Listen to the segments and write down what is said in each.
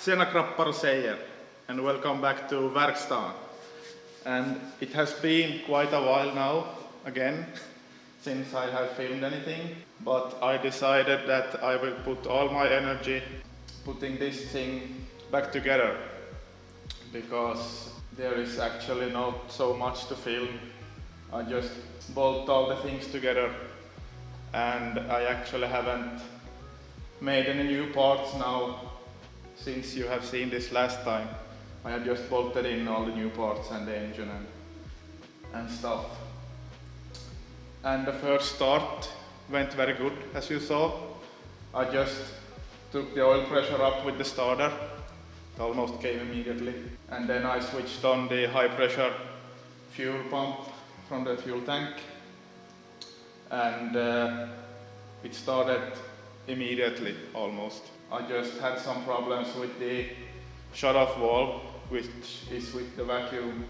Tjena krappar säger, and welcome back to VÄRKSTAN. And it has been quite a while now, again, since I have filmed anything, but I decided that I will put all my energy putting this thing back together, because there is actually not so much to film. I just bolt all the things together, and I actually haven't made any new parts now since you have seen this last time. I have just bolted in all the new parts and the engine and stuff. And the first start went very good, as you saw. I just took the oil pressure up with the starter. It almost came immediately. And then I switched on the high pressure fuel pump from the fuel tank. And it started immediately, almost. I just had some problems with the shut-off valve, which is with the vacuum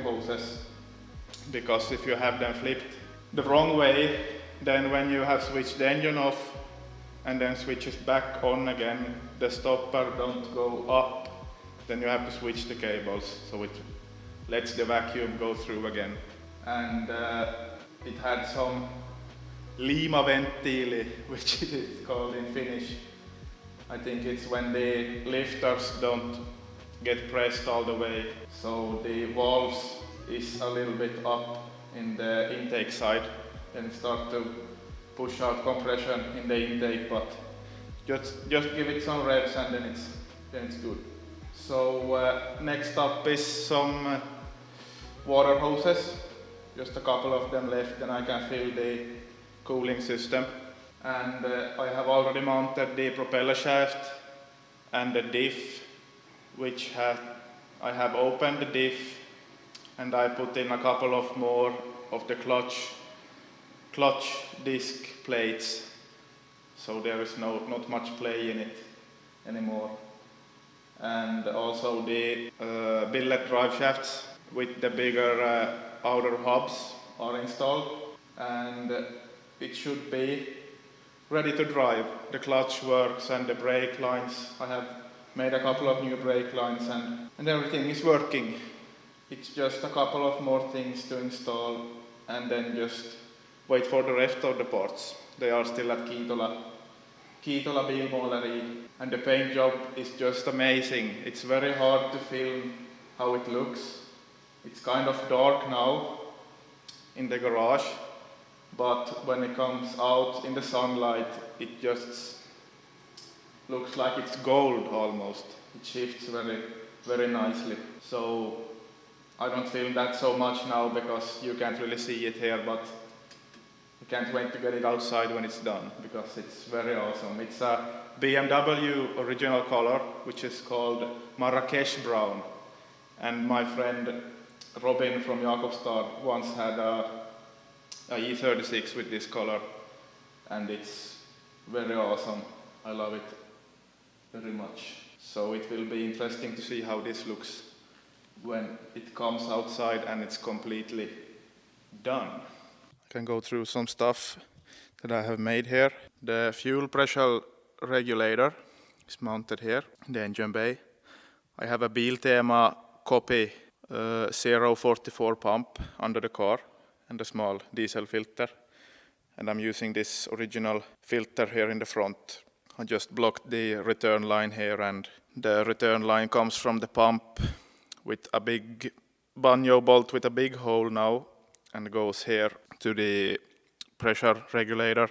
hoses, because if you have them flipped the wrong way, then when you have switched the engine off and then switches back on again, the stopper don't go up, then you have to switch the cables, so it lets the vacuum go through again. And it had some Lima ventili, which it is called in Finnish. I think it's when the lifters don't get pressed all the way. So the valves is a little bit up in the intake side and start to push out compression in the intake, but just give it some revs and then it's good. So next up is some water hoses. Just a couple of them left, and I can fill the cooling system. And I have already mounted the propeller shaft and the diff, which I have opened the diff, and I put in a couple of more of the clutch disc plates, so there is not much play in it anymore. And also the billet drive shafts with the bigger outer hubs are installed, and it should be ready to drive. The clutch works and the brake lines. I have made a couple of new brake lines and everything is working. It's just a couple of more things to install and then just wait for the rest of the parts. They are still at Kiitola Bilmåleri, and the paint job is just amazing. It's very hard to film how it looks. It's kind of dark now in the garage, but when it comes out in the sunlight, it just looks like it's gold almost. It shifts very, very nicely. So I don't film that so much now because you can't really see it here, but I can't wait to get it outside when it's done, because it's very awesome. It's a BMW original color, which is called Marrakesh Brown. And my friend Robin from Jakobstad once had a E36 with this color, and it's very awesome. I love it very much. So it will be interesting to see how this looks when it comes outside and it's completely done. I can go through some stuff that I have made here. The fuel pressure regulator is mounted here in the engine bay. I have a Biltema copy 044 pump under the car and a small diesel filter, and I'm using this original filter here in the front. I just blocked the return line here, and the return line comes from the pump with a big banjo bolt with a big hole now, and goes here to the pressure regulator.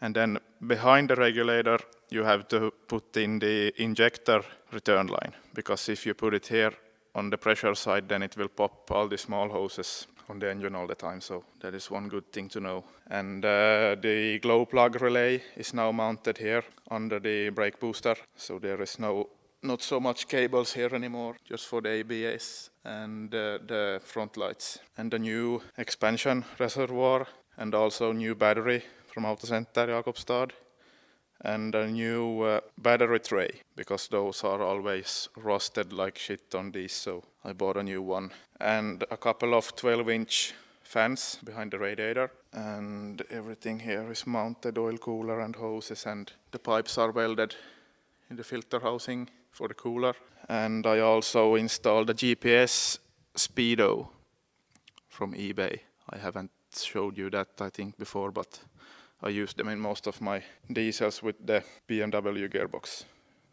And then behind the regulator you have to put in the injector return line, because if you put it here on the pressure side, then it will pop all the small hoses on the engine all the time. So that is one good thing to know. And the glow plug relay is now mounted here under the brake booster, so there is not so much cables here anymore, just for the ABS and the front lights. And the new expansion reservoir, and also new battery from Autocenter Jakobstad, and a new battery tray, because those are always rusted like shit on these, so I bought a new one. And a couple of 12-inch fans behind the radiator, and everything here is mounted, oil cooler and hoses, and the pipes are welded in the filter housing for the cooler. And I also installed a GPS speedo from eBay. I haven't showed you that, I think, before, but I use them in most of my diesels with the BMW gearbox,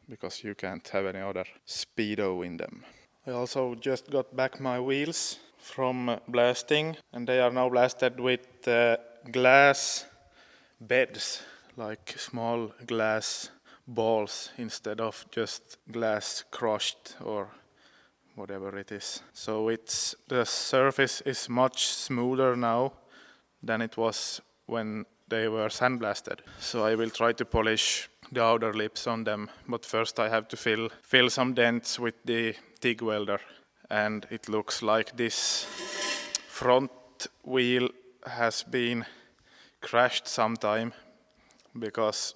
because you can't have any other speedo in them. I also just got back my wheels from blasting, and they are now blasted with glass beds, like small glass balls instead of just glass crushed or whatever it is. So the surface is much smoother now than it was when they were sandblasted. So I will try to polish the outer lips on them, but first I have to fill some dents with the TIG welder. And it looks like this front wheel has been crashed sometime, because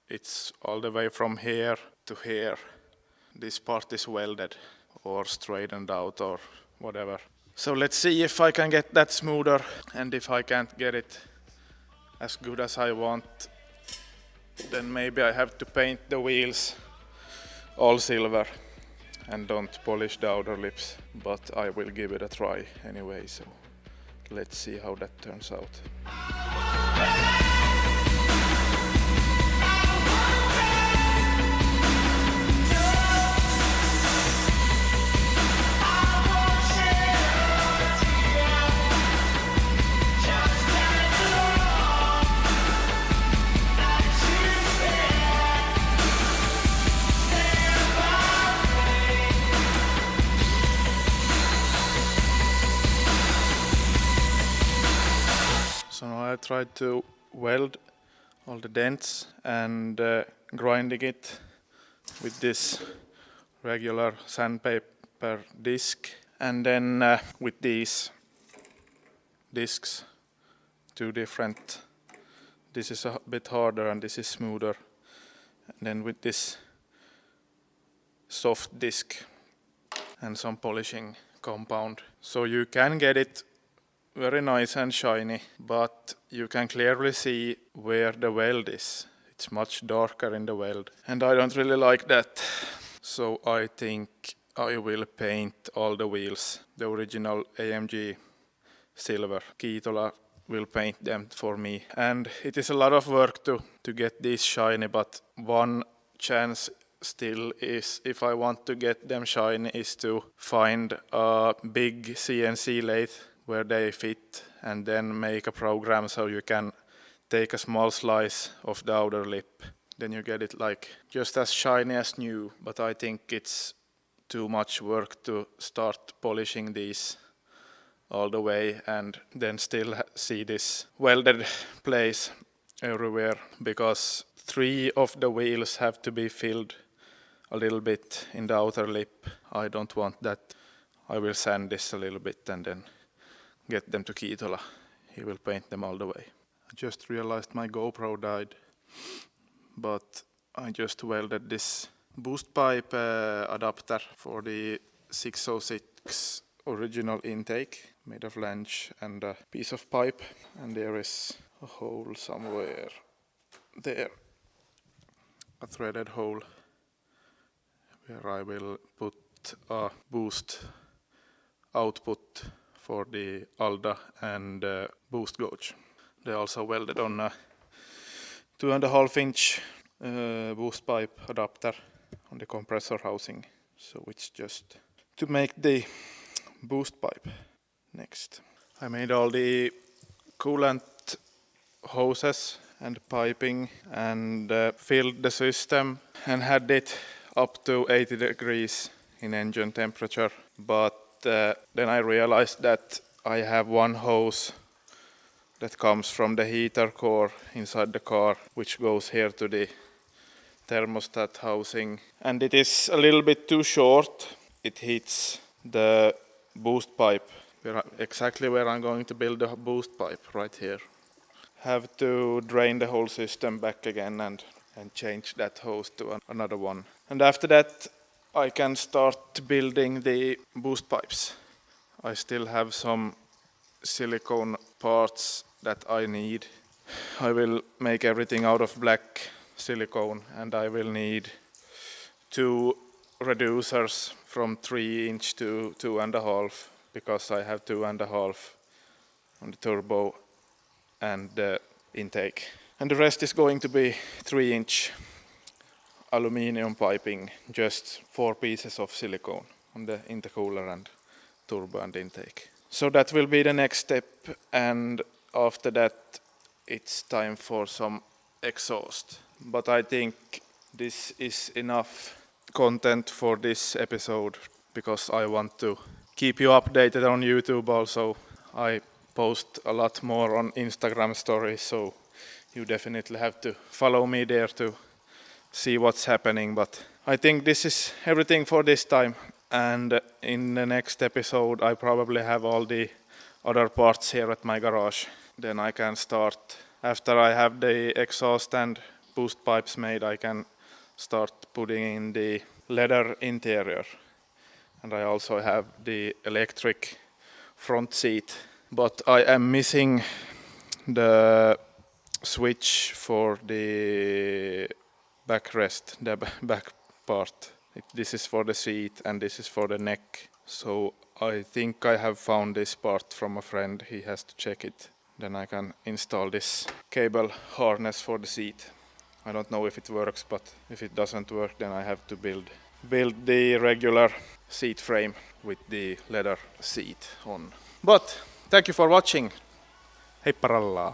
it's all the way from here to here. This part is welded or straightened out or whatever. So let's see if I can get that smoother, and if I can't get it as good as I want, then maybe I have to paint the wheels all silver and don't polish the outer lips. But I will give it a try anyway, so let's see how that turns out. So now I tried to weld all the dents and grinding it with this regular sandpaper disc, and then with these discs, two different. This is a bit harder and this is smoother, and then with this soft disc and some polishing compound. So you can get it very nice and shiny, but you can clearly see where the weld is. It's much darker in the weld, and I don't really like that. So I think I will paint all the wheels the original AMG silver. Kiitola will paint them for me, and it is a lot of work to get these shiny, but one chance still is, if I want to get them shiny, is to find a big CNC lathe where they fit, and then make a program so you can take a small slice of the outer lip. Then you get it like just as shiny as new, but I think it's too much work to start polishing these all the way and then still see this welded place everywhere, because 3 of the wheels have to be filled a little bit in the outer lip. I don't want that. I will sand this a little bit and then get them to Kiitola. He will paint them all the way. I just realized my GoPro died, but I just welded this boost pipe adapter for the 606 original intake, made of flange and a piece of pipe, and there is a hole somewhere there, a threaded hole where I will put a boost output for the Alda and boost gauge. They also welded on a 2.5 inch boost pipe adapter on the compressor housing, so it's just to make the boost pipe. Next, I made all the coolant hoses and piping and filled the system and had it up to 80 degrees in engine temperature, but then I realized that I have one hose that comes from the heater core inside the car, which goes here to the thermostat housing, and it is a little bit too short. It hits the boost pipe, exactly where I'm going to build the boost pipe, right here. Have to drain the whole system back again and change that hose to another one. And after that I can start building the boost pipes. I still have some silicone parts that I need. I will make everything out of black silicone, and I will need two reducers from 3" to 2.5, because I have 2.5 on the turbo and the intake. And the rest is going to be 3" aluminium piping, just 4 pieces of silicone on the intercooler and turbo and intake. So that will be the next step, and after that it's time for some exhaust. But I think this is enough content for this episode, because I want to keep you updated on YouTube also. I post a lot more on Instagram stories, so you definitely have to follow me there to see what's happening. But I think this is everything for this time, and in the next episode I probably have all the other parts here at my garage. Then I can start, after I have the exhaust and boost pipes made, I can start putting in the leather interior. And I also have the electric front seat, but I am missing the switch for the backrest, the back part. This is for the seat and this is for the neck. So I think I have found this part from a friend. He has to check it. Then I can install this cable harness for the seat. I don't know if it works, but if it doesn't work, then I have to build the regular seat frame with the leather seat on. But thank you for watching. Heipparallaa!